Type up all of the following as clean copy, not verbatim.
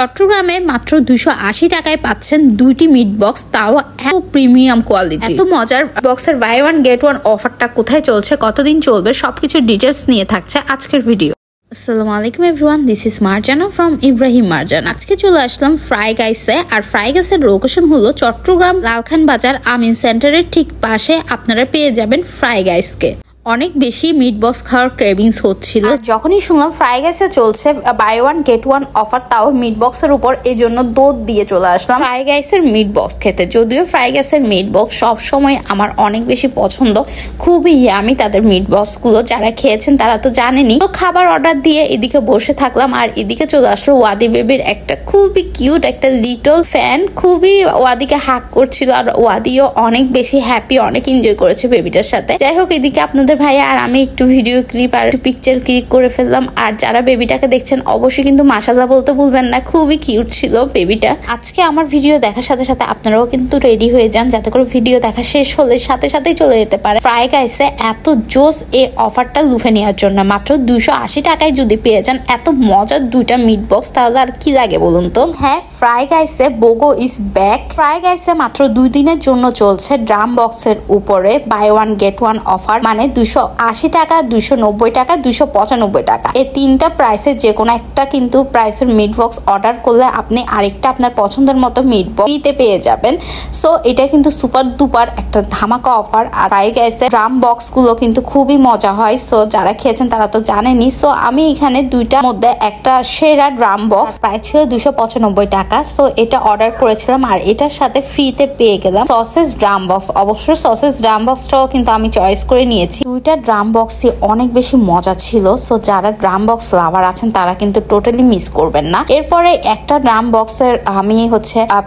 চট্টগ্রামে মাত্র 280 টাকায় পাচ্ছেন দুইটি মিট বক্স, তাও এত প্রিমিয়াম কোয়ালিটি। এত মজার বক্সের বাই ওয়ান গেট ওয়ান অফারটা কোথায় চলছে, কতদিন চলবে, সবকিছু ডিটেলস নিয়ে থাকছে আজকের ভিডিও। আসসালামু আলাইকুম everyone, this is Marjana from Ibrahim Marjana. আজকে চলে আসলাম ফ্রাই গাইসে। আর ফ্রাই গাইসের লোকেশন হলো চট্টগ্রাম লালখান বাজার আমিন সেন্টারের ঠিক পাশে। আপনারা পেয়ে যাবেন ফ্রাই গাইসকে। অনেক বেশি মিট বক্স খাওয়ার ক্রেভিংস হচ্ছিল, যখনই শুনলাম ফ্রাই গাইসে চলছে buy one get one offer, তাও মিট বক্সের উপর, এই জন্য দৌড় দিয়ে চলে আসলাম ফ্রাই গাইসের মিট বক্স খেতে। যদিও ফ্রাই গাইসের মিট বক্স সবসময় আমার অনেক বেশি পছন্দ, খুবই ইয়ামি তাদের মিট বক্স গুলো। যারা খেয়েছেন তারা তো জানেনি। তো খাবার অর্ডার দিয়ে এদিকে বসে থাকলাম, আর এদিকে চলে আসলো ওয়াদি বেবির একটা খুবই কিউট একটা লিটল ফ্যান, খুবই ওয়াদিকে হাক করছিল, আর ওয়াদিও অনেক বেশি হ্যাপি, অনেক এনজয় করেছে বেবিটার সাথে। যাই হোক, এদিকে আপনাদের ভাই আর আমি একটু ভিডিও ক্লিপ আর পিকচার ক্লিক করে ফেললাম। আর যারা বেবিটাকে দেখছেন অবশ্যই কিন্তু মাশাআল্লাহ বলতে ভুলবেন না, খুবই কিউট ছিল বেবিটা। আজকে আমার ভিডিও দেখার সাথে সাথে আপনারাও কিন্তু রেডি হয়ে যান, যাতে করে ভিডিও দেখা শেষ হলে সাথে সাথেই চলে যেতে পারে ফ্রাই গাইসে এত জোস এই অফারটা লুফে নেওয়ার জন্য। মাত্র 280 টাকায় যদি পেয়ে যান এত মজার দুইটা মিট বক্স, তাহলে আর কি লাগে বলুন তো। হ্যাঁ, ফ্রাই গাইসে বোগো ইজ ব্যাক। ফ্রাই গাইসে মাত্র 2 দিনের জন্য চলছে ড্রাম বক্সের উপরে buy one get one offer, মানে 280 টাকা, 290 টাকা, 295 টাকা। এই তিনটা প্রাইসের যে কোনো একটা কিন্তু প্রাইসের মিট বক্স অর্ডার করলে আপনি আরেকটা আপনার পছন্দের মতো মিট বক্স ফ্রিতে পেয়ে যাবেন। সো এটা কিন্তু সুপার দুপার একটা ধামাকা অফার। আর ফ্রাই গাইসের ড্রাম বক্স গুলো কিন্তু খুবই মজা হয়। সো যারা খেয়েছেন তারা তো জানেনি। সো আমি এখানে দুইটার মধ্যে একটা সেরা ড্রাম বক্স প্রাইস ছিল 295 টাকা। সো এটা অর্ডার করেছিলাম, আর এটার সাথে ফ্রিতে পেয়ে গেলাম সসেস ড্রাম বক্স। অবশ্য সসেস ড্রাম বক্সটাও কিন্তু আমি চয়েস করে নিয়েছি। দুইটা ড্রাম বক্সই অনেক বেশি মজা ছিল। সো যারা ড্রাম বক্স লাভার আছেন তারা কিন্তু টোটালি মিস করবেন না। এরপরে একটা ড্রাম বক্সের আমি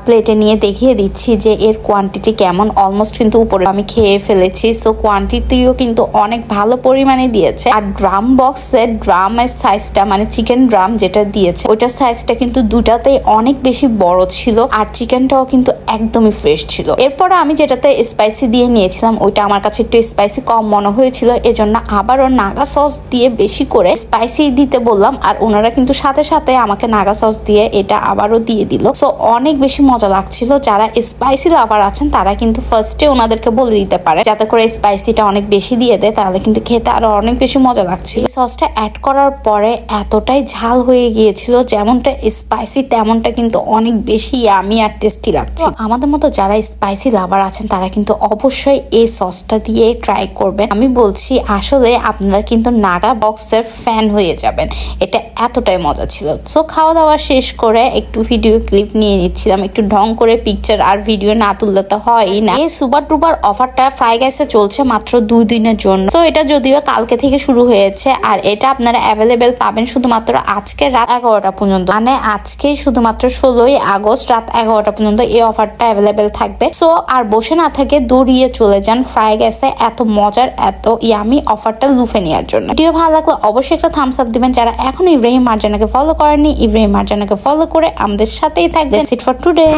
প্লেটে নিয়ে দেখিয়ে দিচ্ছি যে এর কোয়ান্টিটি কেমন। অলমোস্ট কিন্তু উপরে আমি খেয়ে ফেলেছি। সো কোয়ান্টিটিও কিন্তু অনেক ভালো পরিমাণে দিয়েছে। আর ড্রাম বক্সের ড্রামের সাইজটা, মানে চিকেন ড্রাম যেটা দিয়েছে ওইটার সাইজটা কিন্তু দুটাতেই অনেক বেশি বড় ছিল, আর চিকেনটাও কিন্তু একদমই ফ্রেশ ছিল। এরপরে আমি যেটাতে স্পাইসি দিয়ে নিয়েছিলাম ওইটা আমার কাছে একটু স্পাইসি কম মনে হয়েছিল, এজন্য আবারও নাগা সস দিয়ে বেশি করে স্পাইসি দিতে বললাম। আর ওনারা কিন্তু সাথে সাথে আমাকে নাগা সস দিয়ে এটা আবারও দিয়ে দিল। সো অনেক বেশি মজা লাগছিল। যারা স্পাইসি লাভার আছেন তারা কিন্তু ফার্স্টে ওনাদেরকে বলে দিতে পারে যাতে করে স্পাইসিটা অনেক বেশি দিয়ে দেয়, তাহলে কিন্তু খেতে আরো অনেক বেশি মজা লাগছিল। সসটা অ্যাড করার পরে এতটাই ঝাল হয়ে গিয়েছিল, যেমনটা স্পাইসি তেমনটা কিন্তু অনেক বেশি ইয়ামি আর টেস্টি লাগছে। আমাদের মতো যারা স্পাইসি লাভার আছেন তারা কিন্তু অবশ্যই এই সসটা দিয়ে ট্রাই করবেন। আমি বলছি আসলে আপনারা কিন্তু নাগা বক্সের ফ্যান হয়ে যাবেন, এটা এতটাই মজা ছিল। সো খাওয়া দাওয়া শেষ করে একটু ভিডিও ক্লিপ নিয়ে নিচ্ছিলাম, একটু ঢং করে পিকচার আর ভিডিও না তুললে তো হয়ই না। এই সুপার ডুপার অফারটা ফ্রাই গাইসে চলছে মাত্র 2 দিনের জন্য। তো এটা যদিও কালকে থেকে শুরু হয়েছে, আর এটা আপনারা অ্যাভেলেবেল পাবেন শুধুমাত্র আজকে রাত 11টা পর্যন্ত, মানে আজকেই শুধুমাত্র 16ই আগস্ট রাত 11টা পর্যন্ত এই অফারটা অ্যাভেলেবেল থাকবে। সো আর বসে না থেকে দৌড়িয়ে চলে যান ফ্রাই গাইসে এত মজার এত ইয়ামি অফারটা লুফে নেওয়ার জন্য। ভিডিও ভালো লাগলে অবশ্যই একটা থামস আপ দিবেন। যারা এখনো ইব্রাহিম মারজানাকে ফলো করেননি, ইব্রাহিম মারজানাকে ফলো করে আমাদের সাথেই থাকবে। That's it for today.